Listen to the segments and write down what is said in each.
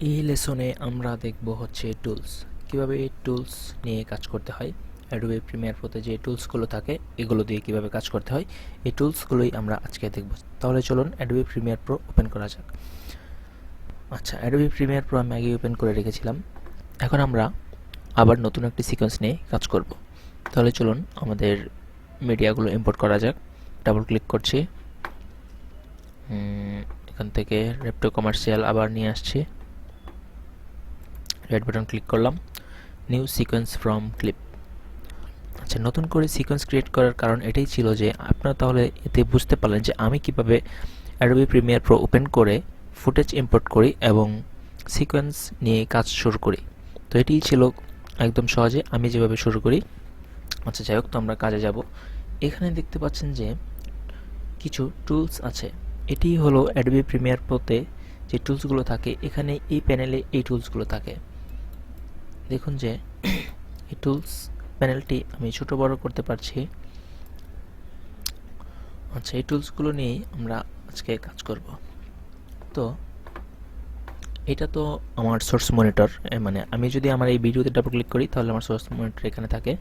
এই লেসনে আমরা দেখব হচ্ছে টুলস, কিভাবে এই টুলস নিয়ে কাজ করতে হয়। অ্যাডোবি প্রিমিয়ার প্রোতে যে টুলসগুলো থাকে এগুলো দিয়ে কিভাবে কাজ করতে হয়, এই টুলসগুলোই আমরা আজকে দেখব। তাহলে চলুন অ্যাডোবি প্রিমিয়ার প্রো ওপেন করা যাক। আচ্ছা, অ্যাডোবি প্রিমিয়ার প্রো আমি আগে ওপেন করে রেখেছিলাম। এখন আমরা আবার নতুন একটি সিকোয়েন্স নিয়ে কাজ করব। তাহলে চলুন আমাদের মিডিয়াগুলো ইম্পোর্ট করা যাক। ডাবল ক্লিক করছি, এখান থেকে রেপটো কমার্শিয়াল আবার নিয়ে আসছি, রেড বাটন ক্লিক করলাম, নিউ সিকোয়েন্স ফ্রম ক্লিপ। আচ্ছা, নতুন করে সিকোয়েন্স ক্রিয়েট করার কারণ এটাই ছিল যে আপনারা তাহলে এতে বুঝতে পারলেন যে আমি কিভাবে অ্যাডোবি প্রিমিয়ার প্রো ওপেন করে ফুটেজ ইম্পোর্ট করি এবং সিকোয়েন্স নিয়ে কাজ শুরু করি। তো এটিই ছিল একদম সহজে আমি যেভাবে শুরু করি। আচ্ছা, যাই হোক, তো আমরা কাজে যাব। এখানে দেখতে পাচ্ছেন যে কিছু টুলস আছে। এটি হলো অ্যাডোবি প্রিমিয়ার প্রোতে যে টুলসগুলো থাকে, এখানে এই প্যানেলে এই টুলসগুলো থাকে। দেখুন যে এই টুলস প্যানেলটি আমি ছোট বড় করতে পারছি। আচ্ছা, এই টুলসগুলো নিয়েই আমরা আজকে কাজ করব। তো এটা তো আমার সোর্স মনিটর, মানে আমি যদি আমার এই ভিডিওতে ডাবল ক্লিক করি তাহলে আমার সোর্স মনিটর এখানে থাকে।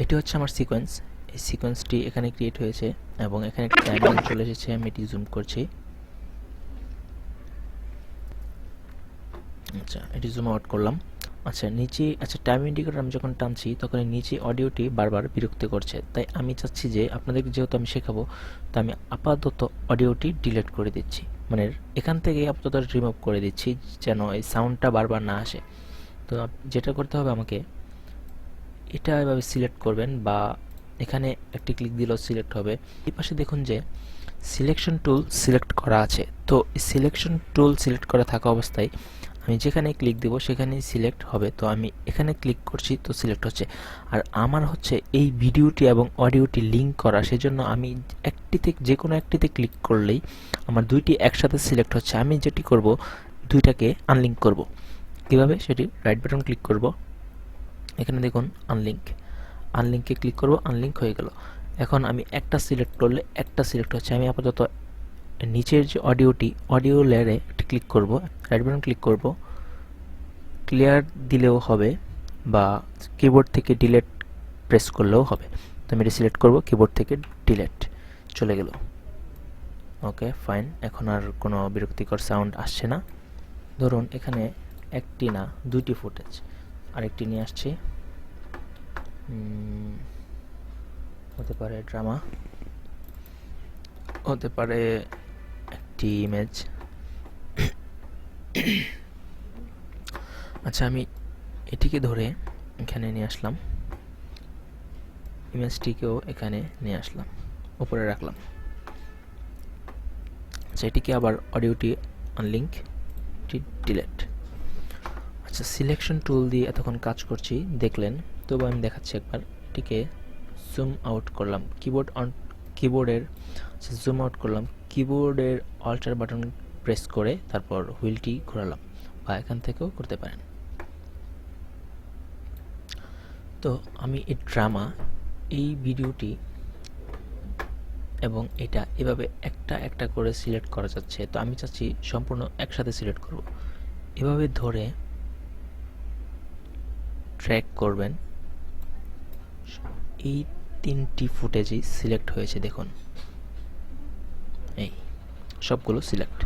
এটি হচ্ছে আমার সিকোয়েন্স। এই সিকোয়েন্সটি এখানে ক্রিয়েট হয়েছে এবং এখানে একটা টাইমলাইন চলে এসেছে। আমি এটি জুম করছি। আচ্ছা, এটি জুম আউট করলাম। আচ্ছা, নিচে টাইম ইন্ডিকেটর আমি যখন টানছি তখন নিচে অডিওটি বারবার বিরক্ত করছে। তাই আমি চাচ্ছি যে আপনাদেরকে যেহেতু আমি শেখাবো, তো আমি আপাতত অডিওটি ডিলিট করে দিচ্ছি, মানে এখান থেকে আপাতত রিমুভ করে দিচ্ছি যেন এই সাউন্ডটা বারবার না আসে। তো যেটা করতে হবে আমাকে, এটা এভাবে সিলেক্ট করবেন বা এখানে একটি ক্লিক দিলেও সিলেক্ট হবে। এই পাশে দেখুন যে সিলেকশন টুল সিলেক্ট করা আছে। তো সিলেকশন টুল সিলেক্ট করা থাকা অবস্থায় আমি যেখানে ক্লিক দেব সেখানেই সিলেক্ট হবে। তো আমি এখানে ক্লিক করছি, তো সিলেক্ট হচ্ছে। আর আমার হচ্ছে এই ভিডিওটি এবং অডিওটি লিঙ্ক করা, সেজন্য আমি একটিতে, যে কোনো একটিতে ক্লিক করলেই আমার দুইটি একসাথে সিলেক্ট হচ্ছে। আমি যেটি করব, দুইটাকে আনলিঙ্ক করব। কীভাবে সেটি, রাইট বাটন ক্লিক করব, এখানে দেখুন আনলিঙ্ক, আনলিঙ্কে ক্লিক করব, আনলিঙ্ক হয়ে গেল। এখন আমি একটা সিলেক্ট করলে একটা সিলেক্ট হচ্ছে। আমি আপাতত নিচের যে অডিওটি, অডিও লেয়ারে একটি ক্লিক করব, রাইট বাটন ক্লিক করব, ক্লিয়ার দিলেও হবে বা কিবোর্ড থেকে ডিলেট প্রেস করলেও হবে। তো আমি এটা সিলেক্ট করব, কিবোর্ড থেকে ডিলেট চলে গেল। ওকে, ফাইন। এখন আর কোনো বিরক্তিকর সাউন্ড আসছে না। ধরুন এখানে একটি না দুইটি ফুটেজ, আরেকটি নিয়ে আসছি। হতে পারে ড্রামা, হতে পারে একটি ইমেজ। আচ্ছা, আমি এটিকে ধরে এখানে নিয়ে আসলাম, ইমেজটিকেও এখানে নিয়ে আসলাম, উপরে রাখলাম। আচ্ছা, এটিকে আবার অডিওটি আনলিঙ্ক, ডিলেট। আচ্ছা, সিলেকশন টুল দিয়ে এতক্ষণ কাজ করছি দেখলেন, তবু আমি দেখাচ্ছি একবার। এটিকে জুম আউট করলাম, কিবোর্ডের জুম আউট করলাম, কিবোর্ডের অল্টার বাটন প্রেস করে তারপর হুইলটি ঘোরালাম, বা এখান থেকেও করতে পারেন। তো আমি এই ড্রামা, এই ভিডিওটি এবং এটা এভাবে একটা একটা করে সিলেক্ট করা যাচ্ছে। তো আমি চাচ্ছি সম্পূর্ণ একসাথে সিলেক্ট করব। এভাবে ধরে ট্র্যাক করবেন, এই তিনটি ফুটেজই সিলেক্ট হয়েছে দেখুন, এই সবগুলো সিলেক্ট।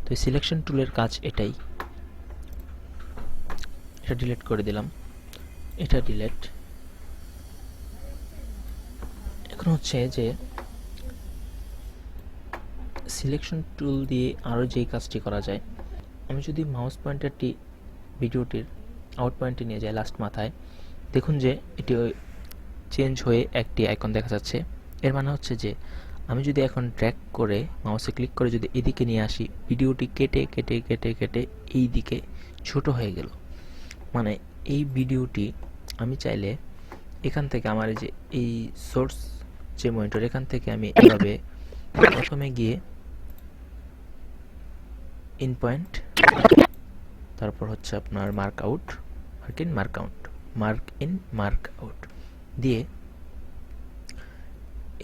তো এই সিলেকশন টুলের কাজ এটাই। এটা ডিলিট করে দিলাম, এটা ডিলিট। এখন হচ্ছে যে সিলেকশন টুল দিয়ে আরও যেই কাজটি করা যায়, আমি যদি মাউস পয়েন্টারটি ভিডিওটির আউট পয়েন্টে নিয়ে যাই লাস্ট মাথায়, দেখুন যে এটি চেঞ্জ হয়ে একটি আইকন দেখা যাচ্ছে। এর মানে হচ্ছে যে আমি যদি এখন ড্র্যাগ করে মাউসে ক্লিক করে যদি এদিকে নিয়ে আসি, ভিডিওটি কেটে কেটে কেটে কেটে এই দিকে ছোট হয়ে গেল। মানে এই ভিডিওটি আমি চাইলে এখান থেকে আমার যে এই সোর্স যে মনিটর, এখান থেকে আমি এভাবে প্রথমে গিয়ে ইন পয়েন্ট, তারপর হচ্ছে আপনার mark out, mark in mark out দিয়ে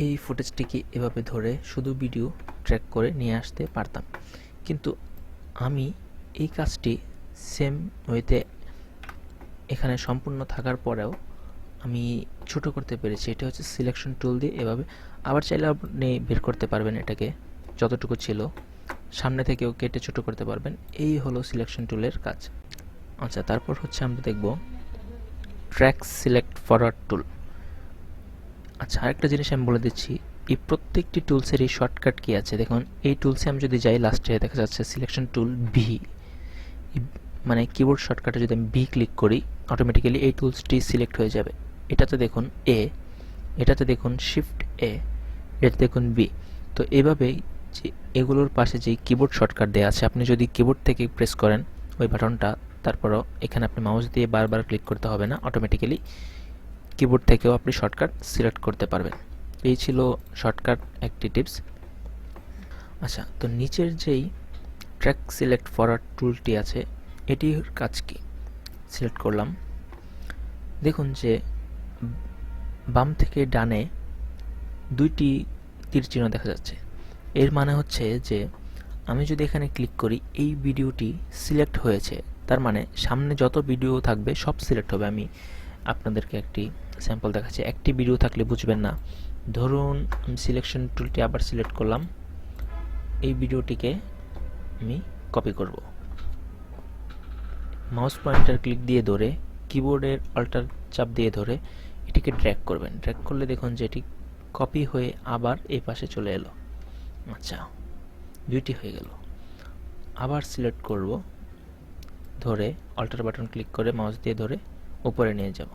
এই ফুটেজটিকে এভাবে ধরে শুধু ভিডিও ট্র্যাক করে নিয়ে আসতে পারতাম। কিন্তু আমি এই কাজটি সেম ওয়েতে এখানে সম্পূর্ণ থাকার পরেও আমি ছোট করতে পেরেছি। এটা হচ্ছে সিলেকশন টুল দিয়ে এভাবে। আবার চাইলে আপনি বের করতে পারবেন এটাকে, যতটুকু ছিল সামনে থেকেও কেটে ছোট করতে পারবেন। এই হলো সিলেকশন টুলের কাজ। আচ্ছা, তারপর হচ্ছে আমরা দেখব ট্র্যাক সিলেক্ট ফরওয়ার্ড টুল। আচ্ছা, আরেকটা জিনিস আমি বলে দিচ্ছি, এই প্রত্যেকটি টুলসেরই শর্টকাট কি আছে দেখুন। এই টুলসে আমি যদি যাই, লাস্টে দেখা যাচ্ছে সিলেকশন টুল ভি, মানে কিবোর্ড শর্টকাটে যদি আমি ভি ক্লিক করি, অটোমেটিক্যালি এই টুলসটি সিলেক্ট হয়ে যাবে। এটাতে দেখুন এ, এটাতে দেখুন শিফট এ, এটাতে দেখুন বি। তো এভাবেই যে এগুলোর পাশে যে কিবোর্ড শর্টকাট দেওয়া আছে, আপনি যদি কিবোর্ড থেকে প্রেস করেন ওই বাটনটা, তারপরও এখানে আপনি মাউস দিয়ে বারবার ক্লিক করতে হবে না, অটোমেটিক্যালি কিবোর্ড থেকেও আপনি শর্টকাট সিলেক্ট করতে পারবেন। এই ছিল শর্টকাট একটি টিপস। আচ্ছা, তো নিচের যেই ট্র্যাক সিলেক্ট ফরওয়ার্ড টুলটি আছে, এটির কাজ কি? সিলেক্ট করলাম, দেখুন যে বাম থেকে ডানে দুইটি তীর চিহ্ন দেখা যাচ্ছে। এর মানে হচ্ছে যে আমি যদি এখানে ক্লিক করি, এই ভিডিওটি সিলেক্ট হয়েছে, তার মানে সামনে যত ভিডিও থাকবে সব সিলেক্ট হবে। আমি আপনাদেরকে একটি স্যাম্পল দেখাচ্ছি। একটি ভিডিও থাকলে বুঝবেন না। ধরুন আমি সিলেকশন টুলটি আবার সিলেক্ট করলাম, এই ভিডিওটিকে আমি কপি করব। মাউস পয়েন্টার ক্লিক দিয়ে ধরে, কিবোর্ডের অল্টার চাপ দিয়ে ধরে এটিকে ড্র্যাগ করবেন। ড্র্যাগ করলে দেখুন যে এটি কপি হয়ে আবার এই পাশে চলে এলো। আচ্ছা, দুইটি হয়ে গেল। আবার সিলেক্ট করব, ধরে অল্টার বাটন ক্লিক করে মাউস দিয়ে ধরে উপরে নিয়ে যাব,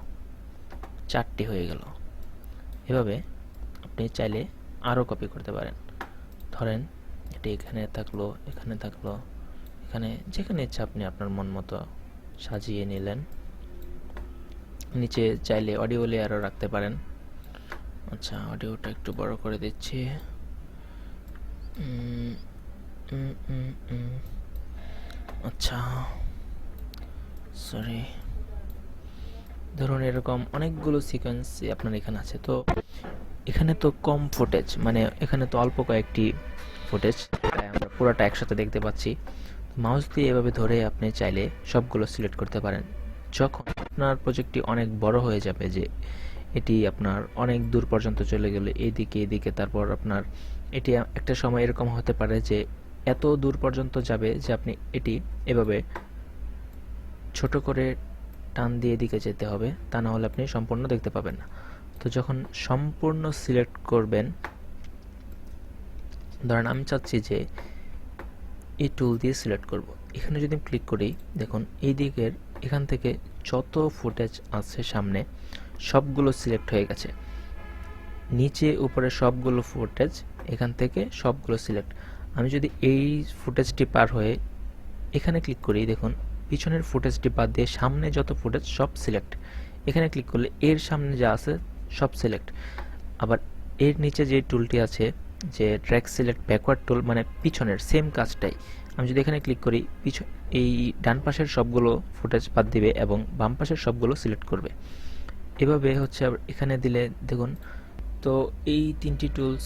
4টি হয়ে গেল। এভাবে আপনি চাইলে আরও কপি করতে পারেন। ধরেন এটি এখানে থাকলো, এখানে থাকলো, এখানে, যেখানে ইচ্ছা আপনি আপনার মন মতো সাজিয়ে নিলেন। নিচে চাইলে অডিও লেয়ারও রাখতে পারেন। আচ্ছা, অডিওটা একটু বড় করে দিচ্ছি। আচ্ছা, সরি, ধরুন এরকম অনেকগুলো সিকোয়েন্স আপনার এখানে আছে। তো এখানে তো কম ফুটেজ, মানে এখানে তো অল্প কয়েকটি ফুটেজ, তাই আমরা পুরোটা একসাথে দেখতে পাচ্ছি। মাউস দিয়ে এভাবে ধরে আপনি চাইলে সবগুলো সিলেক্ট করতে পারেন। যখন আপনার প্রজেক্টটি অনেক বড় হয়ে যাবে, যে এটি আপনার অনেক দূর পর্যন্ত চলে গেলে এদিকে এদিকে, তারপর আপনার এটি একটা সময় এরকম হতে পারে যে এত দূর পর্যন্ত যাবে যে আপনি এটি এভাবে ছোট করে টান দিয়ে এদিকে যেতে হবে, তা না হলে আপনি সম্পূর্ণ দেখতে পাবেন না। তো যখন সম্পূর্ণ সিলেক্ট করবেন, ধরেন আমি চাচ্ছি যে এই টুল দিয়ে সিলেক্ট করব, এখানে যদি ক্লিক করি, দেখুন এই দিকের এখান থেকে যত ফুটেজ আছে সামনে সবগুলো সিলেক্ট হয়ে গেছে। নিচে উপরে সবগুলো ফুটেজ, এখান থেকে সবগুলো সিলেক্ট। আমি যদি এই ফুটেজটি পার হয়ে এখানে ক্লিক করি, দেখুন পিছনের ফুটেজটি বাদ দিয়ে সামনে যত ফুটেজ সব সিলেক্ট। এখানে ক্লিক করলে এর সামনে যা আছে সব সিলেক্ট। আবার এর নিচে যে টুলটি আছে, যে ট্র্যাক সিলেক্ট ব্যাকওয়ার্ড টুল, মানে পিছনের সেম কাজটাই। আমি যদি এখানে ক্লিক করি, এই ডান পাশের সবগুলো ফুটেজ বাদ দিবে এবং বাম পাশের সবগুলো সিলেক্ট করবে। এভাবে হচ্ছে এখানে দিলে দেখুন। তো এই 3টি টুলস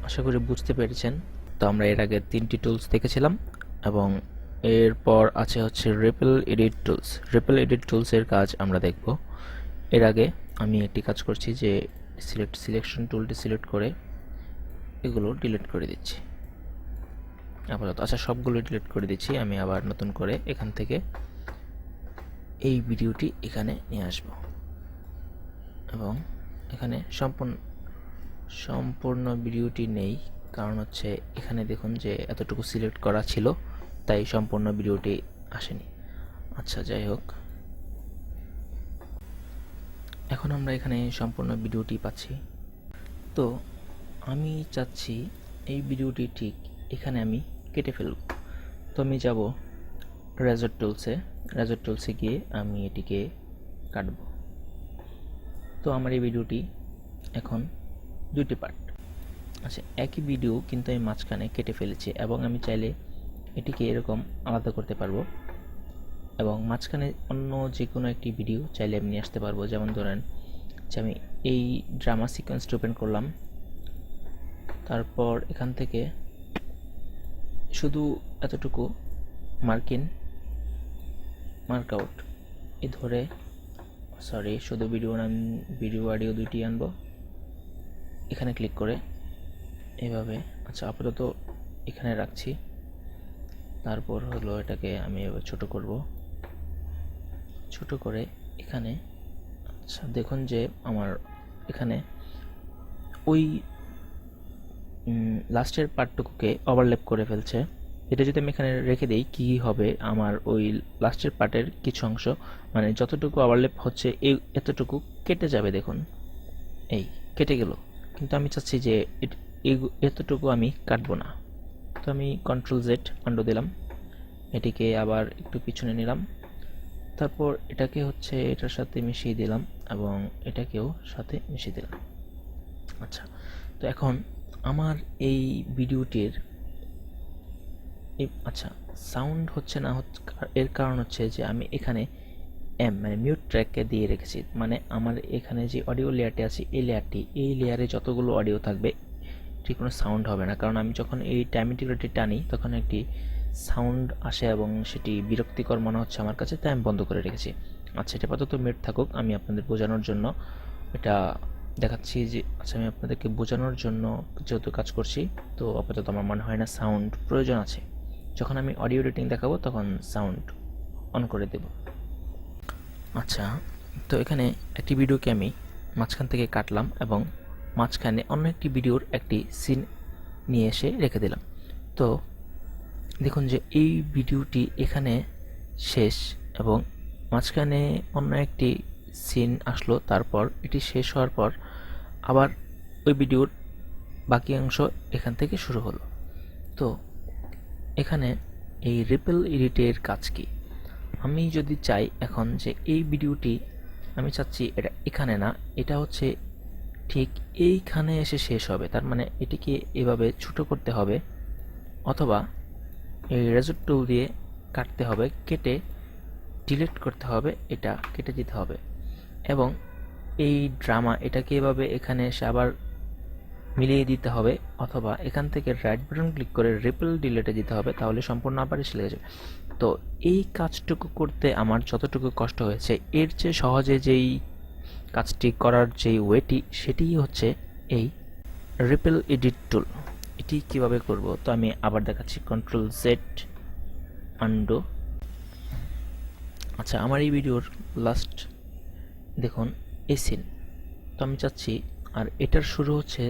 আশা করি বুঝতে পেরেছেন। তো আমরা এর আগে 3টি টুলস দেখেছিলাম, এবং এরপর আছে হচ্ছে ripple edit tools. Ripple edit টুলসের কাজ আমরা দেখব। এর আগে আমি একটি কাজ করছি, যে সিলেকশন টুলটি সিলেক্ট করে এগুলো ডিলিট করে দিচ্ছি আপাতত। আচ্ছা, সবগুলো ডিলিট করে দিচ্ছি। আমি আবার নতুন করে এখান থেকে এই ভিডিওটি এখানে নিয়ে আসব, এবং এখানে সম্পূর্ণ ভিডিওটি নেই, কারণ হচ্ছে এখানে দেখুন যে এতটুকু সিলেক্ট করা ছিল, তাই সম্পূর্ণ ভিডিওটি আসেনি। আচ্ছা, যাই হোক, এখন আমরা এখানে সম্পূর্ণ ভিডিওটি পাচ্ছি। তো আমি চাচ্ছি এই ভিডিওটি ঠিক এখানে আমি কেটে ফেলব। তো আমি যাব রেজর টুলসে গিয়ে আমি এটিকে কাটব। তো আমার এই ভিডিওটি এখন 2টি পার্ট। আচ্ছা, একই ভিডিও কিন্তু আমি মাঝখানে কেটে ফেলেছি, এবং আমি চাইলে এটিকে এরকম আলাদা করতে পারবো, এবং মাঝখানে অন্য যে কোনো একটি ভিডিও চাইলে আমি নিয়ে আসতে পারবো। যেমন ধরেন যে আমি এই ড্রামা সিকোয়েন্সটি ওপেন করলাম, তারপর এখান থেকে শুধু এতটুকু মার্কিন মার্ক আউট এ ধরে, সরি শুধু ভিডিও অডিও দুইটি আনবো, এখানে ক্লিক করে এভাবে। আচ্ছা আপাতত এখানে রাখছি। তারপর হলো এটাকে আমি এবার ছোট করব, ছোট করে এখানে। আচ্ছা দেখুন যে আমার এখানে ওই লাস্টের পার্টটুকুকে ওভারল্যাপ করে ফেলছে। এটা যদি আমি এখানে রেখে দেই কি হবে, আমার ওই লাস্টের পার্টের কিছু অংশ মানে যতটুকু ওভারল্যাপ হচ্ছে এতটুকু কেটে যাবে। দেখুন এই কেটে গেল, কিন্তু আমি চাচ্ছি যে এতটুকু আমি কাটবো না। তো আমি কন্ট্রোল জেড আন্ডু দিলাম, এটিকে আবার একটু পিছনে নিলাম, তারপর এটাকে হচ্ছে এটার সাথে মিশিয়ে দিলাম এবং এটাকেও সাথে মিশিয়ে দিলাম। আচ্ছা তো এখন আমার এই ভিডিওটির আচ্ছা সাউন্ড হচ্ছে না, এর কারণ হচ্ছে যে আমি এখানে মানে মিউট ট্র্যাককে দিয়ে রেখেছি। মানে আমার এখানে যে অডিও লেয়ারটি আছে এই লেয়ারে যতগুলো অডিও থাকবে ঠিক কোনো সাউন্ড হবে না, কারণ আমি যখন এই টাইম ইন্টিগ্রেটরটি টানি তখন একটি সাউন্ড আসে এবং সেটি বিরক্তিকর মনে হচ্ছে আমার কাছে, তাই আমি বন্ধ করে রেখেছি। আচ্ছা এটা আপাতত মিউট থাকুক, আমি আপনাদের বোঝানোর জন্য এটা দেখাচ্ছি যে আচ্ছা আমি আপনাদেরকে বোঝানোর জন্য যেহেতু কাজ করছি, তো আপাতত আমার মনে হয় না সাউন্ড প্রয়োজন আছে। যখন আমি অডিও এডিটিং দেখাবো তখন সাউন্ড অন করে দেব। আচ্ছা তো এখানে একটি ভিডিওকে আমি মাঝখান থেকে কাটলাম এবং মাঝখানে অন্য একটি ভিডিওর একটি সিন নিয়ে এসে রেখে দিলাম। তো দেখুন যে এই ভিডিওটি এখানে শেষ এবং মাঝখানে অন্য একটি সিন আসলো, তারপর এটি শেষ হওয়ার পর আবার ওই ভিডিওর বাকি অংশ এখান থেকে শুরু হলো। তো এখানে এই রিপল এডিটের কাজ কি? আমি যদি চাই এখন যে এই ভিডিওটি আমি চাচ্ছি এটা এখানে না, এটা হচ্ছে ঠিক এইখানে এসে শেষ হবে, তার মানে এটিকে এভাবে ছোট করতে হবে অথবা এই রেজর টুল দিয়ে কাটতে হবে, কেটে ডিলিট করতে হবে, এটা কেটে দিতে হবে এবং এই ড্রামা এটাকে এভাবে এখানে এসে আবার মিলিয়ে দিতে হবে অথবা এখান থেকে রাইট বাটন ক্লিক করে রিপল ডিলিটে দিতে হবে, তাহলে সম্পূর্ণ আবার এসে লেগে যাবে। তো এই কাজটুকু করতে আমার যতটুকু কষ্ট হয়েছে এর চেয়ে সহজে যেই কাজটি করার যেই ওয়েটি সেটিই হচ্ছে এই রিপল এডিট টুল। এটি কিভাবে করব তো আমি আবার দেখাচ্ছি, কন্ট্রোল জেড আন্ডু। আচ্ছা আমার এই ভিডিওর লাস্ট দেখুন এই সিন, তো আমি চাচ্ছি আর এটার শুরু হচ্ছে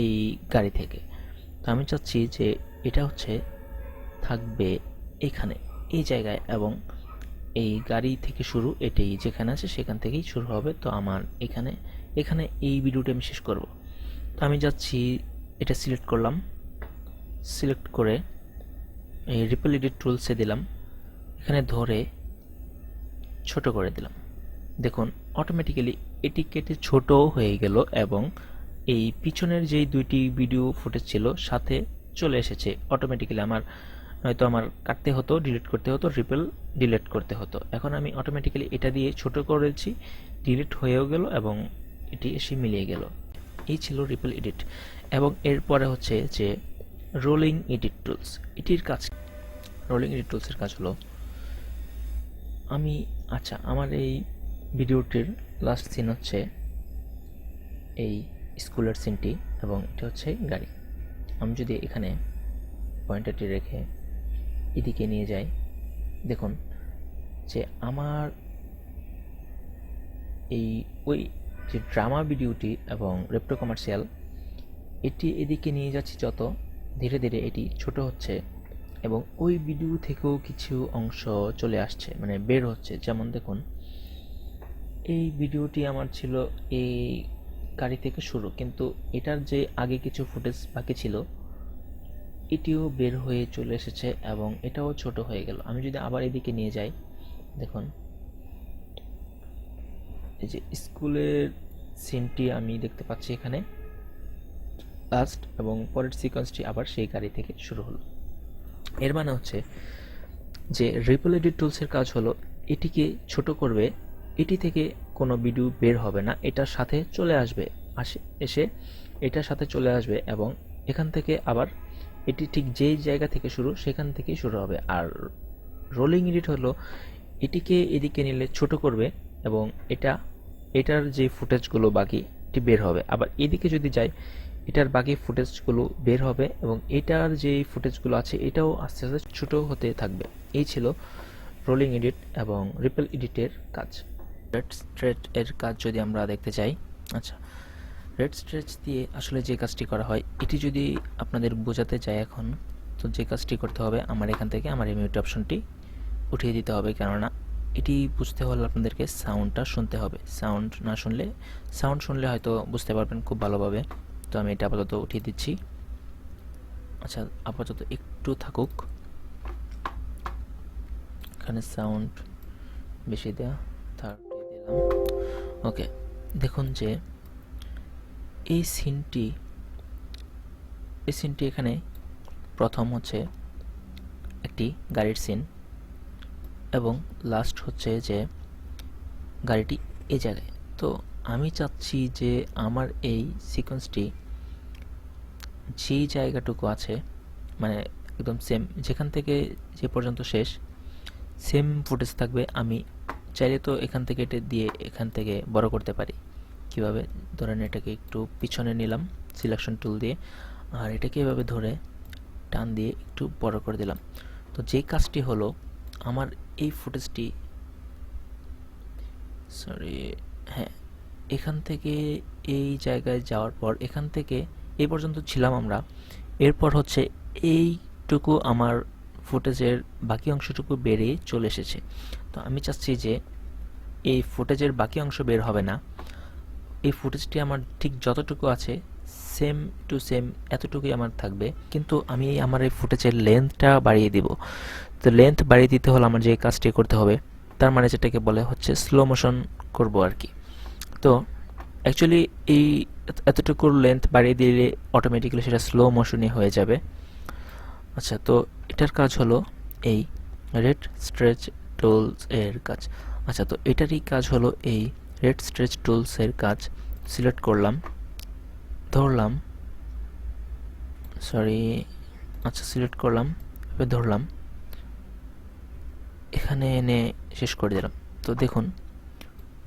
এই গাড়ি থেকে, তো আমি চাচ্ছি যে এটা হচ্ছে থাকবে এখানে এই জায়গায় এবং এই গাড়ি থেকে শুরু, এটাই যেখানে আছে সেখান থেকেই শুরু হবে। তো আমার এখানে এখানে এই ভিডিওটা আমি শেষ করব। তো আমি যাচ্ছি, এটা সিলেক্ট করলাম, সিলেক্ট করে এই রিপল এডিট টুলসে দিলাম, এখানে ধরে ছোট করে দিলাম। দেখুন অটোমেটিক্যালি এটি কেটে ছোট হয়ে গেল এবং এই পিছনের যেই দুইটি ভিডিও ফুটেজ ছিল সাথে চলে এসেছে অটোমেটিক্যালি। আমার হয়তো আমার কাটতে হতো, ডিলিট করতে হতো, রিপল ডিলিট করতে হতো, এখন আমি অটোমেটিক্যালি এটা দিয়ে ছোট করেছি, ডিলিট হয়েও গেল এবং এটি এসে মিলিয়ে গেল। এই ছিল রিপল এডিট। এবং এরপরে হচ্ছে যে রোলিং এডিট টুলস, এটির কাজ রোলিং এডিট টুলসের কাজ হলো আমি আচ্ছা আমার এই ভিডিওটির লাস্ট সিন হচ্ছে এই স্কুলের সিনটি এবং এটা হচ্ছে গাড়ি। আমি যদি এখানে পয়েন্টারটি রেখে এদিকে নিয়ে যাই, দেখুন যে আমার এই ওই যে ড্রামা ভিডিওটি এবং রেপ্টো কমার্শিয়াল এটি এদিকে নিয়ে যাচ্ছি, যত ধীরে ধীরে এটি ছোট হচ্ছে এবং ওই ভিডিও থেকেও কিছু অংশ চলে আসছে মানে বের হচ্ছে। যেমন দেখুন এই ভিডিওটি আমার ছিল এই গাড়ি থেকে শুরু, কিন্তু এটার যে আগে কিছু ফুটেজ বাকি ছিল এটিও বের হয়ে চলে এসেছে এবং এটাও ছোট হয়ে গেল। আমি যদি আবার এদিকে নিয়ে যাই, দেখুন এই যে স্কুলের সিনটি আমি দেখতে পাচ্ছি এখানে লাস্ট এবং পরের সিকোয়েন্সটি আবার সেই গাড়ি থেকে শুরু হলো। এর মানে হচ্ছে যে রিপল এডিট টুলসের কাজ হলো এটিকে ছোট করবে, এটি থেকে কোনো ভিডিও বের হবে না, এটার সাথে চলে আসবে, এসে এটার সাথে চলে আসবে এবং এখান থেকে আবার এটি ঠিক যেই জায়গা থেকে শুরু সেখান থেকেই শুরু হবে। আর রোলিং এডিট হলো এটিকে এদিকে নিলে ছোট করবে এবং এটার যে ফুটেজগুলো বাকি এটি বের হবে। আবার এদিকে যদি যাই এটার বাকি ফুটেজগুলো বের হবে এবং এটার যে ফুটেজগুলো আছে এটাও আস্তে আস্তে ছোট হতে থাকবে। এই ছিল রোলিং এডিট এবং রিপল এডিটের কাজ। রেড স্ট্রেচ এর কাজ যদি আমরা দেখতে চাই, আচ্ছা, রেড স্ট্রেচ দিয়ে আসলে যে কাজটি করা হয় এটি যদি আপনাদের বোঝাতে চাই এখন, তো যে কাজটি করতে হবে আমার এখান থেকে আমার এই মিউট অপশনটি উঠিয়ে দিতে হবে, কেননা এটি বুঝতে হলে আপনাদেরকে সাউন্ডটা শুনতে হবে। সাউন্ড শুনলে হয়তো বুঝতে পারবেন খুব ভালোভাবে। তো আমি এটা আপাতত উঠিয়ে দিচ্ছি। আচ্ছা, আপাতত একটু থাকুক, এখানে সাউন্ড বেশি দেওয়া, দিলাম। ওকে, দেখুন যে এই সিনটি এখানে প্রথম হচ্ছে একটি গাড়ির সিন এবং লাস্ট হচ্ছে যে গাড়িটি এই জায়গায়। তো আমি চাচ্ছি যে আমার এই সিকোয়েন্সটি যেই জায়গাটুকু আছে মানে একদম সেম, যেখান থেকে যে পর্যন্ত শেষ সেম ফুটেজ থাকবে। আমি চাইলে তো এখান থেকে এটা দিয়ে এখান থেকে বড় করতে পারি। কিভাবে? ধরেন এটাকে একটু পিছনে নিলাম সিলেকশন টুল দিয়ে, আর এটাকে এভাবে ধরে টান দিয়ে একটু বড় করে দিলাম। তো যে কাজটি হলো আমার এই ফুটেজটি, হ্যাঁ, এখান থেকে এই জায়গায় যাওয়ার পর এখান থেকে এই পর্যন্ত ছিলাম আমরা, এরপর হচ্ছে এইটুকু আমার ফুটেজের বাকি অংশটুকু বেরিয়ে চলে এসেছে। তো আমি চাচ্ছি যে এই ফুটেজের বাকি অংশ বের হবে না, এই ফুটেজটি আমার ঠিক যতটুকু আছে সেম টু সেম এতটুকুই আমার থাকবে, কিন্তু আমি আমার এই ফুটেজের লেন্থটা বাড়িয়ে দিব। তো লেন্থ বাড়িয়ে দিতে হলে আমার যে কাজটি করতে হবে, তার মানে যেটাকে বলে হচ্ছে স্লো মোশন করব আর কি। তো অ্যাকচুয়ালি এই এতটুকুর লেন্থ বাড়িয়ে দিলে অটোমেটিক্যালি সেটা স্লো মোশনই হয়ে যাবে। আচ্ছা, তো এটার কাজ হলো এই রেড স্ট্রেচ টুলস এর কাজ। আচ্ছা, তো এটারই কাজ হলো এই রেড স্ট্রেচ টুলস এর কাজ। সিলেক্ট করলাম, ধরলাম, আচ্ছা সিলেক্ট করলাম, এবার ধরলাম, এখানে এনে শেষ করে দিলাম। তো দেখুন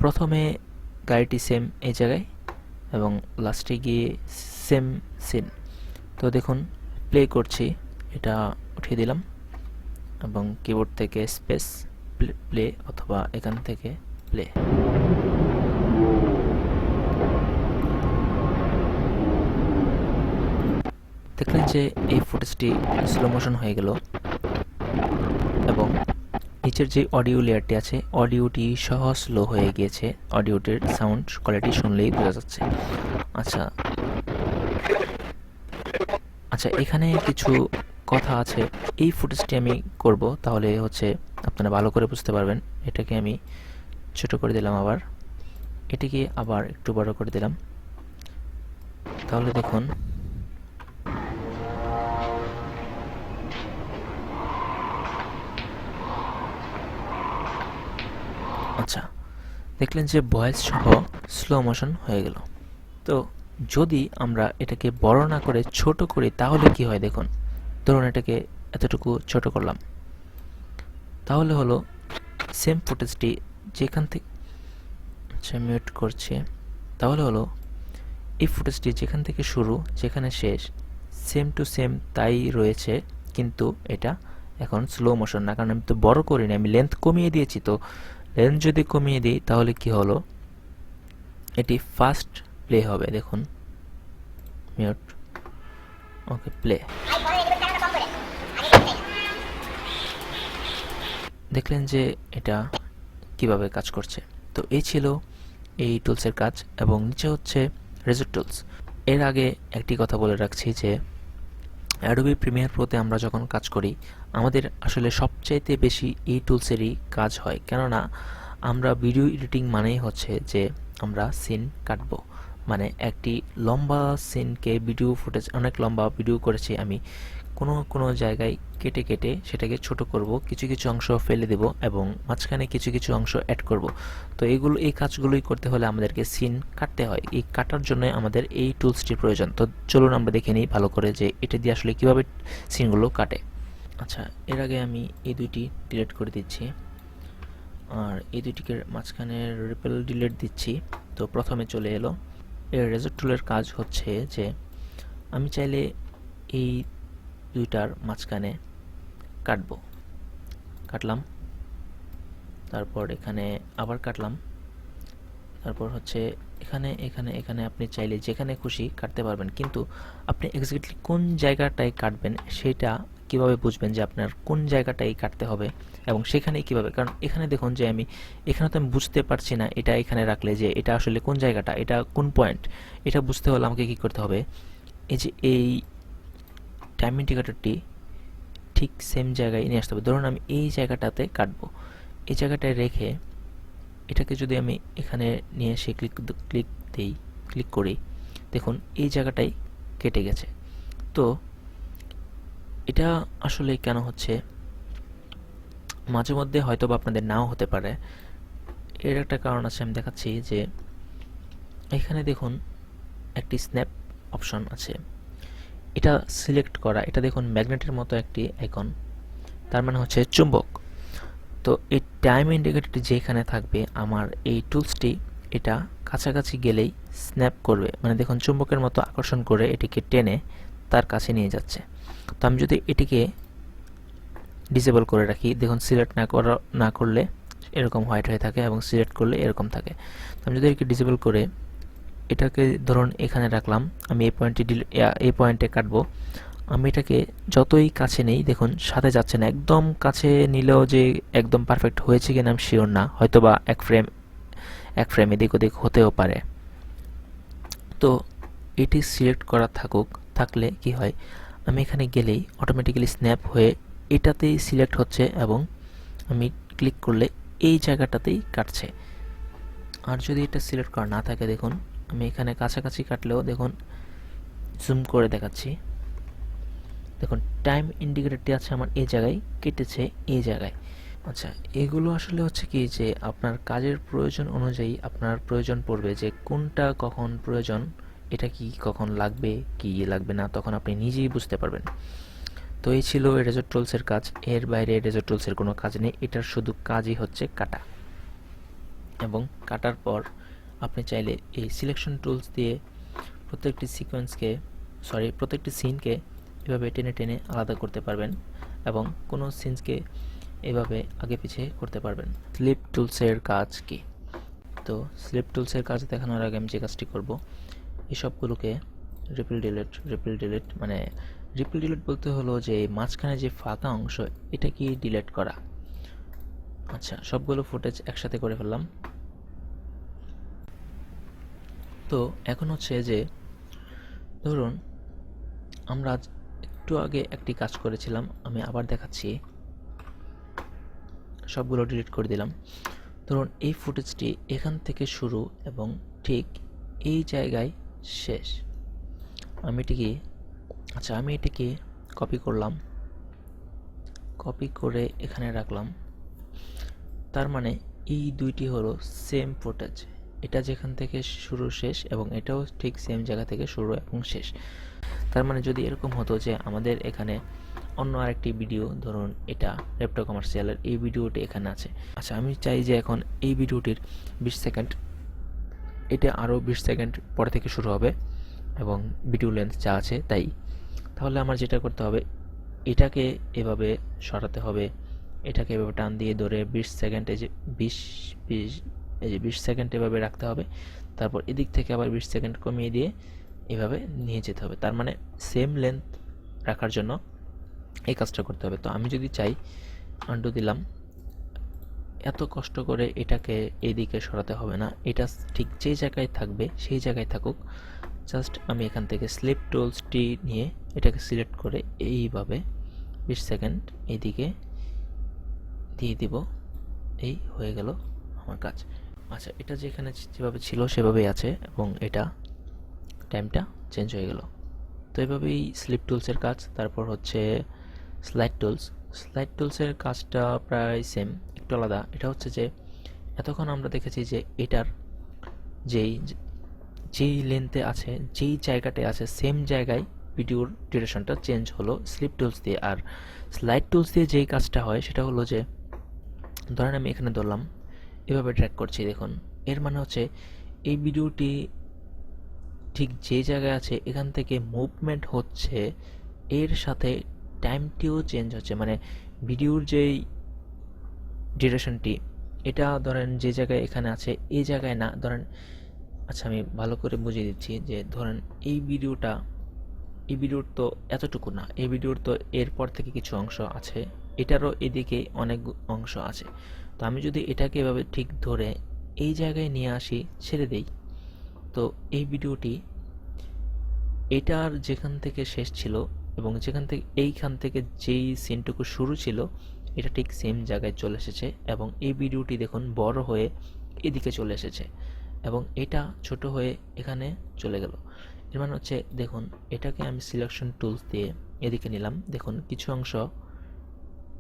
প্রথমে গাড়িটি সেম এই জায়গায় এবং লাস্টে গিয়ে সেম সিন। তো দেখুন প্লে করছি, এটা উঠিয়ে দিলাম এবং কিবোর্ড থেকে স্পেস প্লে অথবা এখান থেকে প্লে। দেখলেন যে এই ফুটেজটি স্লো মোশন হয়ে গেল এবং নিচের যে অডিও লেয়ারটি আছে অডিওটি সহ স্লো হয়ে গিয়েছে। অডিওটির সাউন্ড কোয়ালিটি শুনলেই বোঝা যাচ্ছে। আচ্ছা, এখানে কিছু কথা আছে, এই ফুটেজটি আমি করব, তাহলে হচ্ছে আপনারা ভালো করে বুঝতে পারবেন। এটাকে আমি ছোট করে দিলাম, আবার এটিকে আবার একটু বড় করে দিলাম, তাহলে দেখুন আচ্ছা, দেখলেন যে ভয়েস সহ স্লো মোশন হয়ে গেল। তো যদি আমরা এটাকে বড় না করে ছোট করি তাহলে কি হয় দেখুন। ধরুন এটাকে এতটুকু ছোট করলাম, তাহলে হলো সেম ফুটেজটি যেখান থেকে, আচ্ছা মিউট করছি, তাহলে হলো এই ফুটেজটি যেখান থেকে শুরু যেখানে শেষ সেম টু সেম তাই রয়েছে, কিন্তু এটা এখন স্লো মোশন না, কারণ আমি তো বড় করিনি, আমি লেন্থ কমিয়ে দিয়েছি। তো লেন্থ যদি কমিয়ে দিই তাহলে কি হলো, এটি ফাস্ট প্লে হবে। দেখুন মিউট, ওকে প্লে। দেখলেন যে এটা কিভাবে কাজ করছে। তো এই ছিল এই টুলসের কাজ এবং নিচে হচ্ছে রেজর টুলস। এর আগে একটি কথা বলে রাখছি যে অ্যাডোবি প্রিমিয়ার প্রোতে আমরা যখন কাজ করি আমাদের আসলে সবচাইতে বেশি এই টুলসেরই কাজ হয়, কেননা আমরা ভিডিও এডিটিং মানেই হচ্ছে যে আমরা সিন কাটবো, মানে একটি লম্বা সিনকে ভিডিও ফুটেজ, অনেক লম্বা ভিডিও করেছি আমি, কোনো জায়গায় কেটে কেটে সেটাকে ছোট করব, কিছু কিছু অংশ ফেলে দেব এবং মাঝখানে কিছু কিছু অংশ অ্যাড করব। তো এই কাজগুলোই করতে হলে আমাদেরকে সিন কাটতে হয়, এই কাটার জন্য আমাদের এই টুলসটির প্রয়োজন। তো চলুন আমরা দেখে নিই ভালো করে যে এটা দিয়ে আসলে কীভাবে সিনগুলো কাটে। আচ্ছা, এর আগে আমি এই দুইটি ডিলিট করে দিচ্ছি, আর এই দুইটিকে মাঝখানে রিপেল ডিলিট দিচ্ছি। তো প্রথমে চলে এলো। এর রেজর টুলের কাজ হচ্ছে যে আমি চাইলে এই দুইটার মাঝখানে কাটলাম, তারপর এখানে আবার কাটলাম, তারপর হচ্ছে এখানে এখানে এখানে আপনি চাইলে যেখানে খুশি কাটতে পারবেন, কিন্তু আপনি এক্স্যাক্টলি কোন জায়গাটায় কাটবেন সেটা কিভাবে বুঝবেন যে আপনার কোন জায়গাটাই কাটতে হবে এবং সেখানেই কিভাবে? কারণ এখানে দেখুন যে এখানে তো আমি বুঝতে পারছি না এটা এখানে রাখলে যে এটা আসলে কোন জায়গাটা, এটা কোন পয়েন্ট। এটা বুঝতে হলে আমাকে কি করতে হবে, এই যে এই টাইম ইন্ডিকেটরটি ঠিক সেম জায়গায় নিয়ে আসতে হবে। ধরুন আমি এই জায়গাটাতে কাটবো, এই জায়গাটায় রেখে এটাকে যদি আমি এখানে নিয়ে এসে ক্লিক করি, দেখুন এই জায়গাটাই কেটে গেছে। তো এটা আসলে কেন হচ্ছে, মাঝে মধ্যে হয়তো বা আপনাদের নাও হতে পারে। এর একটা কারণ আছে, আমি দেখাচ্ছি যে এখানে দেখুন একটি স্ন্যাপ অপশন আছে, এটা সিলেক্ট করা, এটা দেখুন ম্যাগনেটের মতো একটি আইকন, তার মানে হচ্ছে চুম্বক। তো এই টাইম ইন্ডিকেটরটি যেখানে থাকবে আমার এই টুলসটি এটা কাছাকাছি গেলেই স্ন্যাপ করবে, মানে দেখুন চুম্বকের মতো আকর্ষণ করে এটিকে টেনে তার কাছে নিয়ে যাচ্ছে। তো আমি যদি এটিকে ডিসেবল করে রাখি, দেখুন সিলেক্ট না করলে এরকম হোয়াইট হয়ে থাকে এবং সিলেক্ট করলে এরকম থাকে। তো আমি যদি এটাকে ডিসেবল করে এটাকে ধরুন এখানে রাখলাম, আমি এই পয়েন্টে কাটবো, আমি এটাকে যতই কাছে নেই দেখুন সাথে যাচ্ছে না। একদম কাছে নিলেও যে একদম পারফেক্ট হয়েছে কিনা আমি শিওর না, হয়তোবা এক ফ্রেম এদিক ওদিক হতেও পারে। তো এটি সিলেক্ট করা থাকলে কি হয়, আমি এখানে গেলেই অটোমেটিক্যালি স্ন্যাপ হয়ে এটাতেই সিলেক্ট হচ্ছে এবং আমি ক্লিক করলে এই জায়গাটাতেই কাটছে। আর যদি এটা সিলেক্ট করা না থাকে, দেখুন আমি এখানে কাছাকাছি কাটলেও দেখুন জুম করে দেখাচ্ছি, দেখুন টাইম ইন্ডিকেটরটি আছে আমার এই জায়গায়, কেটেছে এই জায়গায়। আচ্ছা, এগুলো আসলে হচ্ছে কি যে আপনার কাজের প্রয়োজন অনুযায়ী আপনার প্রয়োজন পড়বে যে কোনটা কখন প্রয়োজন, এটা কি কখন লাগবে কি লাগবে না, তখন আপনি নিজেই বুঝতে পারবেন। তো এই ছিল রেজর টুলসের কাজ। এর বাইরে রেজর টুলসের কোনো কাজ নেই, এটার শুধু কাজই হচ্ছে কাটা। এবং কাটার পর আপনি চাইলে এই সিলেকশন টুলস দিয়ে প্রত্যেকটি সিনকে এভাবে টেনে টেনে আলাদা করতে পারবেন এবং কোনো সিনকে এভাবে আগে পিছিয়ে করতে পারবেন। স্লিপ টুলসের কাজ কি? তো স্লিপ টুলসের কাজ দেখানোর আগে আমি যে কাজটি করব, এসবগুলোকে রিপিল ডিলিট মানে রিপিল ডিলিট বলতে হলো যে মাঝখানে যে ফাঁকা অংশ এটা কি ডিলিট করা। আচ্ছা, সবগুলো ফুটেজ একসাথে করে ফেললাম। তো এখন হচ্ছে যে ধরুন আমরা একটু আগে একটি কাজ করেছিলাম, আমি আবার দেখাচ্ছি, সবগুলো ডিলিট করে দিলাম। ধরুন এই ফুটেজটি এখান থেকে শুরু এবং ঠিক এই জায়গায় শেষ। আমি এটিকে কপি করলাম, কপি করে এখানে রাখলাম। তার মানে এই দুইটি হলো সেম ফুটেজ, এটা যেখান থেকে শুরু শেষ এবং এটাও ঠিক সেম জায়গা থেকে শুরু এবং শেষ। তার মানে যদি এরকম হতো যে আমাদের এখানে অন্য আরেকটি ভিডিও, ধরুন এটা রেপ্টো কমার্শিয়ালের এই ভিডিওটি এখানে আছে। আচ্ছা, আমি চাই যে এখন এই ভিডিওটির 20 সেকেন্ড, এটা আরও 20 সেকেন্ড পরে থেকে শুরু হবে এবং ভিডিও লেন্থ যা আছে তাই। তাহলে আমার যেটা করতে হবে, এটাকে এভাবে সরাতে হবে, এটাকে এভাবে টান দিয়ে ধরে 20 সেকেন্ড, এই যে 20 সেকেন্ড এভাবে রাখতে হবে। তারপর এদিক থেকে আবার 20 সেকেন্ড কমিয়ে দিয়ে এভাবে নিয়ে যেতে হবে। তার মানে সেম লেন্থ রাখার জন্য এই কাজটা করতে হবে। তো আমি যদি চাই, আন্ডু দিলাম, এত কষ্ট করে এটাকে এইদিকে সরাতে হবে না, এটা ঠিক যে জায়গায় থাকবে সেই জায়গায় থাকুক। জাস্ট আমি এখান থেকে স্লিপ টুলসটি নিয়ে এটাকে সিলেক্ট করে এইভাবে 20 সেকেন্ড এইদিকে দিয়ে দিব, এই হয়ে গেল আমার কাজ। আচ্ছা, এটা যেখানে যেভাবে ছিল সেভাবেই আছে এবং এটা টাইমটা চেঞ্জ হয়ে গেল। তো এভাবেই স্লিপ টুলসের কাজ। তারপর হচ্ছে স্লাইড টুলসের কাজটা প্রায় সেম, একটু আলাদা। এটা হচ্ছে যে এতক্ষণ আমরা দেখেছি যে এটার যেই লেন্থে আছে, যেই জায়গাটায় আছে সেম জায়গায় ভিডিওর ডিউরেশনটা চেঞ্জ হলো স্লিপ টুলস দিয়ে। আর স্লাইড টুলস দিয়ে যেই কাজটা হয় সেটা হলো যে ধরেন আমি এখানে ধরলাম, এভাবে ট্র্যাক করছি, দেখুন এর মানে হচ্ছে এই ভিডিওটি ঠিক যে জায়গায় আছে এখান থেকে মুভমেন্ট হচ্ছে, এর সাথে টাইমটিও চেঞ্জ হচ্ছে। মানে ভিডিওর যেই ডিউরেশনটি, এটা ধরেন যে জায়গায় এখানে আছে এই জায়গায় না, ধরেন আচ্ছা আমি ভালো করে বুঝিয়ে দিচ্ছি যে ধরেন এই ভিডিওর তো এতটুকু না, এই ভিডিওর তো এরপর থেকে কিছু অংশ আছে, এটারও এদিকে অনেক অংশ আছে। তো আমি যদি এটাকে এভাবে ঠিক ধরে এই জায়গায় নিয়ে আসি, ছেড়ে দেই, তো এই ভিডিওটি এটার যেখান থেকে শেষ ছিল এবং এইখান থেকে যেই সিনটুকু শুরু ছিল এটা ঠিক সেম জায়গায় চলে এসেছে, এবং এই ভিডিওটি দেখুন বড় হয়ে এদিকে চলে এসেছে এবং এটা ছোট হয়ে এখানে চলে গেল। এর মানে হচ্ছে দেখুন এটাকে আমি সিলেকশন টুলস দিয়ে এদিকে নিলাম, দেখুন কিছু অংশ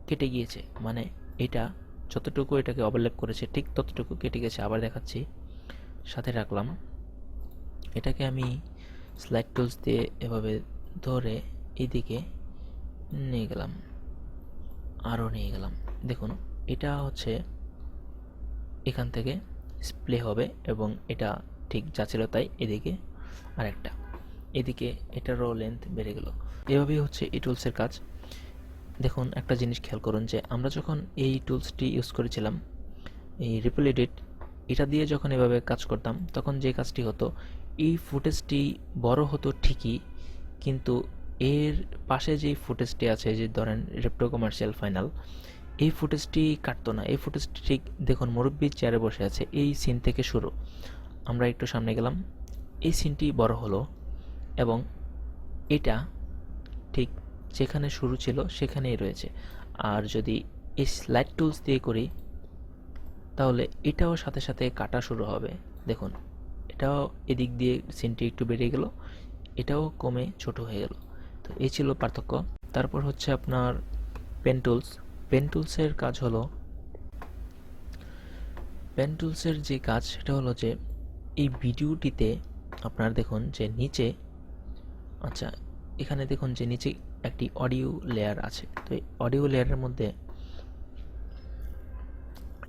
কেটে গিয়েছে, মানে এটা যতটুকু এটাকে ওভারল্যাপ করেছে ঠিক ততটুকু কেটে গেছে। আবার দেখাচ্ছি, সাথে রাখলাম, এটাকে আমি স্লাইড টুলস দিয়ে এভাবে ধরে এইদিকে নিয়ে গেলাম, আরও নিয়ে গেলাম, দেখুন এটা হচ্ছে এখান থেকে স্প্লে হবে এবং এটা ঠিক যা ছিল তাই এদিকে আরেকটা, এদিকে এটারও লেন্থ বেড়ে গেল। এভাবেই হচ্ছে এই টুলসের কাজ। দেখুন একটা জিনিস খেয়াল করুন যে আমরা যখন এই টুলসটি ইউজ করেছিলাম, এই রিপল এডিট, এটা দিয়ে যখন এভাবে কাজ করতাম তখন যে কাজটি হতো, এই ফুটেজটি বড় হতো ঠিকই, কিন্তু এর পাশে যেই ফুটেজটি আছে, যে ধরেন রেপ্টো কমার্শিয়াল ফাইনাল, এই ফুটেজটি কাটতো না। এই ফুটেজটি ঠিক দেখুন মুরব্বির চেয়ারে বসে আছে, এই সিন থেকে শুরু, আমরা একটু সামনে গেলাম, এই সিনটি বড় হলো এবং এটা ঠিক যেখানে শুরু ছিল সেখানেই রয়েছে। আর যদি এই স্লাইড টুলস দিয়ে করি তাহলে এটাও সাথে সাথে কাটা শুরু হবে, দেখুন এটাও এদিক দিয়ে সিনটি একটু বেড়ে গেল, এটাও কমে ছোট হয়ে গেল। তো এই ছিল পার্থক্য। তারপর হচ্ছে আপনার পেন টুলস। পেন টুলসের কাজ হলো, পেন টুলসের যে কাজ সেটা হলো যে এই ভিডিওটিতে আপনার দেখুন যে নিচে, আচ্ছা এখানে দেখুন যে নিচে একটি অডিও লেয়ার আছে। তো এই অডিও লেয়ারের মধ্যে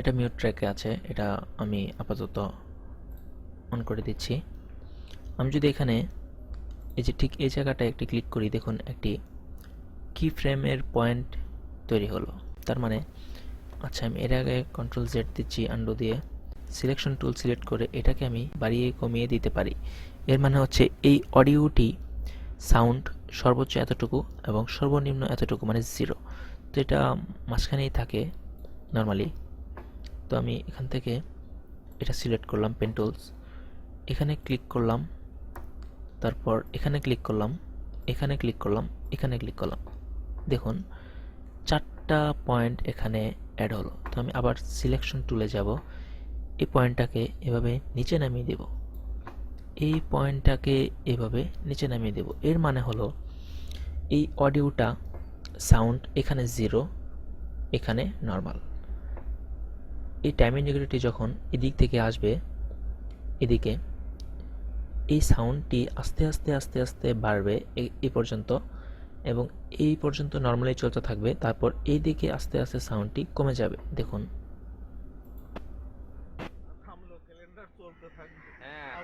এটা মিউট ট্র্যাকে আছে, এটা আমি আপাতত অন করে দিচ্ছি। আমি যদি এখানে এই যে ঠিক এই জায়গাটায় একটি ক্লিক করি, দেখুন একটি কি ফ্রেমের পয়েন্ট তৈরি হলো। তার মানে আচ্ছা আমি এর আগে কন্ট্রোল জেড দিচ্ছি আন্ডু দিয়ে, সিলেকশন টুল সিলেক্ট করে এটাকে আমি বাড়িয়ে কমিয়ে দিতে পারি। এর মানে হচ্ছে এই অডিওটি সাউন্ড সর্বোচ্চ এতটুকু এবং সর্বনিম্ন এতটুকু, মানে 0। তো এটা মাঝখানেই থাকে নর্মালি। তো আমি এখান থেকে এটা সিলেক্ট করলাম, পেন টুলস, এখানে ক্লিক করলাম, তারপর এখানে ক্লিক করলাম, এখানে ক্লিক করলাম, এখানে ক্লিক করলাম, দেখুন 4টা পয়েন্ট এখানে অ্যাড হলো। তো আমি আবার সিলেকশন টুলে যাব, এই পয়েন্টটাকে এভাবে নিচে নামিয়ে দেব, এই পয়েন্টটাকে এভাবে নিচে নামিয়ে দেব। এর মানে হলো এই অডিওটা সাউন্ড এখানে 0, এখানে নর্মাল। এই টাইম ইন্টিগ্রিটি যখন এদিক থেকে আসবে এদিকে, এই সাউন্ডটি আস্তে আস্তে আস্তে আস্তে বাড়বে এই পর্যন্ত, এবং এই পর্যন্ত নর্মালি চলতে থাকবে। তারপর এই দিকে আস্তে আস্তে সাউন্ডটি কমে যাবে, দেখুন।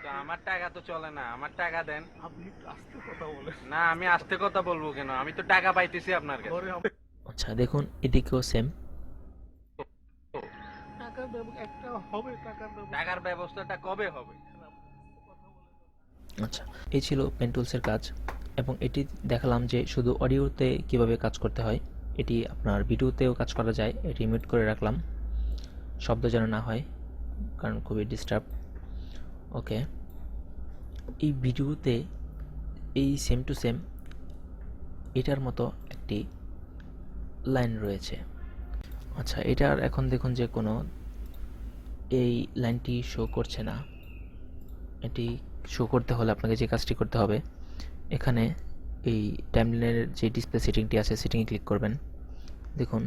তো আমার টাকা তো চলে না, আমার টাকা দেন। আপনি আস্তে কথা বলেন। না আমি আস্তে কথা বলবো কেন, আমি তো টাকা পাইতেছি আপনার কাছে। আচ্ছা দেখুন এদিকেও সেম। টাকার ব্যবস্থাটা কবে হবে? আচ্ছা এই ছিল পেন টুলসের কাজ, এবং এটি দেখালাম যে শুধু অডিওতে কিভাবে কাজ করতে হয়, এটি আপনার ভিডিওতেও কাজ করা যায়। এটি মিউট করে রাখলাম, শব্দ যেন না হয়, কারণ খুবই ডিস্টার্ব। ওকে, এই ভিডিওতে এই সেম টু সেম এটার মতো একটি লাইন রয়েছে। আচ্ছা এটার এখন দেখুন যে কোনো এই লাইনটি শো করছে না। এটি শো করতে হলে আপনাকে যে কাজটি করতে হবে, এখানে এই টাইমলাইনের যে ডিসপ্লে সেটিংটি আছে সেটিংয়ে ক্লিক করবেন। দেখুন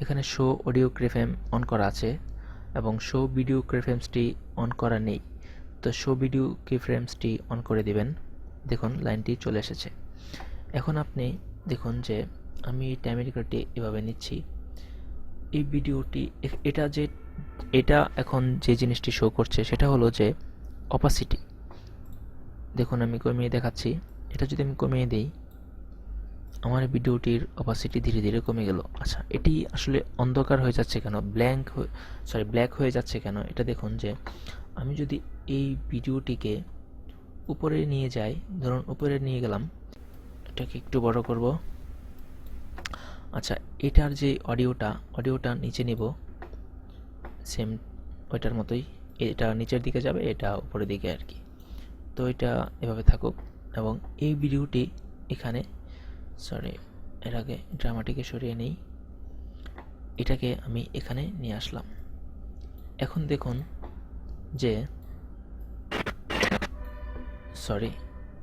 এখানে শো অডিও কিফ্রেম অন করা আছে এবং শো ভিডিও কিফ্রেমসটি অন করা নেই। তো শো ভিডিও কিফ্রেমসটি অন করে দিবেন, দেখুন লাইনটি চলে এসেছে। এখন আপনি দেখুন যে আমি এই টাইম ইন্ডিকেটরটি এভাবে নিচ্ছি। এই ভিডিওটি এটা এখন যে জিনিসটি শো করছে সেটা হলো যে অপাসিটি। দেখুন আমি কমিয়ে দেখাচ্ছি। এটা যদি আমি কমিয়ে দিই, আমার ভিডিওটির অপাসিটি ধীরে ধীরে কমে গেল। আচ্ছা, এটি আসলে অন্ধকার হয়ে যাচ্ছে কেন, ব্ল্যাক হয়ে যাচ্ছে কেন, এটা দেখুন যে আমি যদি এই ভিডিওটিকে উপরে নিয়ে যাই, ধরুন উপরে নিয়ে গেলাম, এটাকে একটু বড় করব। আচ্ছা, এটার যে অডিওটা নিচে নেব, সেম ওইটার মতোই। এটা নিচের দিকে যাবে, এটা উপরের দিকে আর কি। তো এটা এভাবে থাকুক এবং এই ভিডিওটি এখানে, সরি এর আগে ড্রামাটিকে সরিয়ে নেই, এটাকে আমি এখানে নিয়ে আসলাম। এখন দেখুন যে, সরি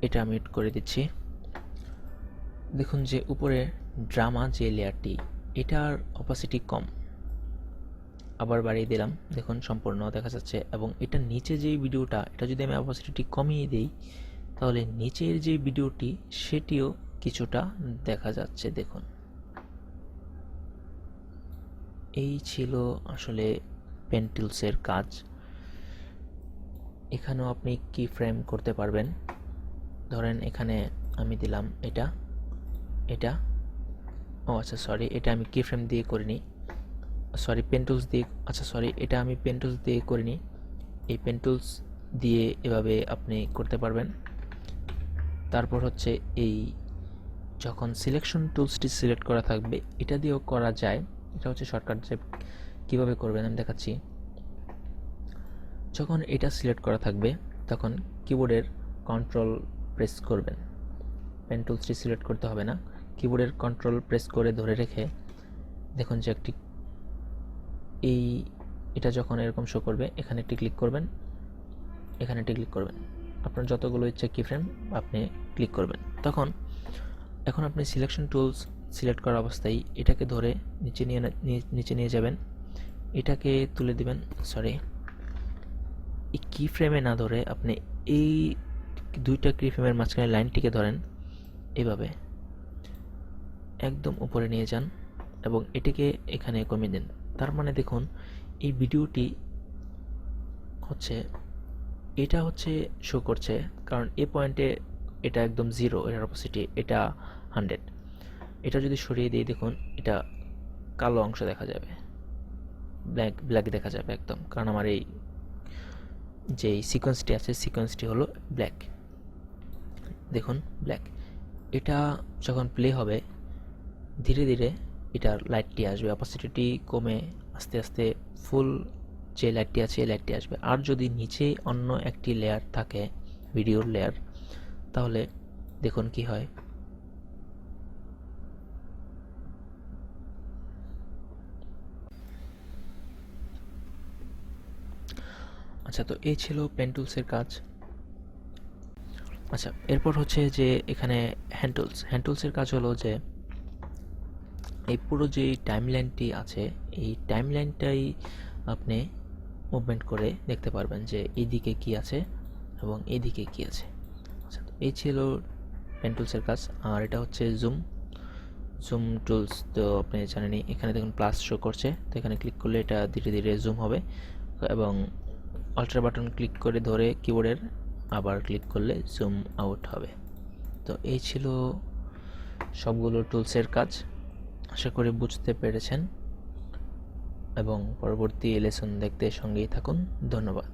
এটা আমি মিউট করে দিচ্ছি। দেখুন যে উপরে ড্রামা যে লেয়ারটি, এটার অপাসিটি কম, আবার বাড়িয়ে দিলাম, দেখুন সম্পূর্ণ দেখা যাচ্ছে। এবং এটা নিচে যে ভিডিওটা, এটা যদি আমি অপাসিটি কমিয়ে দিই, তাহলে নিচের যে ভিডিওটি সেটিও কিছুটা দেখা যাচ্ছে। দেখুন, এই ছিল আসলে পেন টুলসের কাজ। এখানেও আপনি কি ফ্রেম করতে পারবেন। ধরেন এখানে আমি দিলাম এটা ও আচ্ছা সরি, এটা আমি কি ফ্রেম দিয়ে করিনি, সরি পেন টুলস দিয়ে, আচ্ছা সরি এটা আমি পেন টুলস দিয়ে করিনি। এই পেন টুলস দিয়ে এভাবে আপনি করতে পারবেন। তারপর হচ্ছে এই যখন সিলেকশন টুলসটি সিলেক্ট করা থাকবে, এটা দিয়েও করা যায়। এটা হচ্ছে শর্টকাট যে কীভাবে করবেন আমি দেখাচ্ছি। যখন এটা সিলেক্ট করা থাকবে তখন কিবোর্ডের কন্ট্রোল প্রেস করবেন, পেন টুলসটি সিলেক্ট করতে হবে না, কিবোর্ডের কন্ট্রোল প্রেস করে ধরে রেখে দেখুন যে এটা যখন এরকম শো করবে, এখানে একটি ক্লিক করবেন, এখানে একটি ক্লিক করবেন, আপনার যতগুলো ইচ্ছা কি ফ্রেম আপনি ক্লিক করবেন। এখন আপনি সিলেকশন টুলস সিলেক্ট করা অবস্থায় এটাকে ধরে নিচে নিয়ে যাবেন, এটাকে তুলে দিবেন, সরি এই কি ফ্রেমে না ধরে আপনি এই দুইটা কি ফ্রেমের মাঝখানে লাইনটিকে ধরেন, এভাবে একদম উপরে নিয়ে যান এবং এটিকে এখানে কমিয়ে দিন। তার মানে দেখুন এই ভিডিওটি এটা শো করছে, কারণ এই পয়েন্টে এটা একদম 0, এর অপোজিটে এটা 100। এটা যদি সরিয়ে দিই, দেখুন এটা কালো অংশ দেখা যাবে, ব্ল্যাক দেখা যাবে একদম, কারণ আমার এই যে সিকোয়েন্সটি আছে, সিকোয়েন্সটি হলো ব্ল্যাক। দেখুন ব্ল্যাক। এটা যখন প্লে হবে ধীরে ধীরে এটার লাইটটি আসবে, অপাসিটি কমে আস্তে আস্তে ফুল যে লাইটটি আছে এই লাইটটি আসবে। আর যদি নিচে অন্য একটি লেয়ার থাকে, ভিডিওর লেয়ার, তাহলে দেখুন কি হয়। আচ্ছা, তো এই ছিল পেন টুলসের কাজ। আচ্ছা, এরপর হচ্ছে যে এখানে হ্যান্ড টুলসের কাজ হলো যে এই পুরো যে টাইমলাইনটি আছে, এই টাইমলাইনটাই আপনি মুভমেন্ট করে দেখতে পারবেন যে এইদিকে কি আছে এবং এইদিকে কি আছে। আচ্ছা, তো এই ছিল পেন টুলসের কাজ। আর এটা হচ্ছে জুম টুলস, তো আপনি জানেনই, এখানে দেখুন প্লাস শো করছে, তো এখানে ক্লিক করলে এটা ধীরে ধীরে জুম হবে এবং অল্টার বাটন ক্লিক করে ধরে কিবোর্ডের আবার ক্লিক করলে জুম আউট হবে। তো এই ছিল সবগুলো টুলসের কাজ। আশা করি বুঝতে পেরেছেন এবং পরবর্তী লেসন দেখতে সঙ্গেই থাকুন। ধন্যবাদ।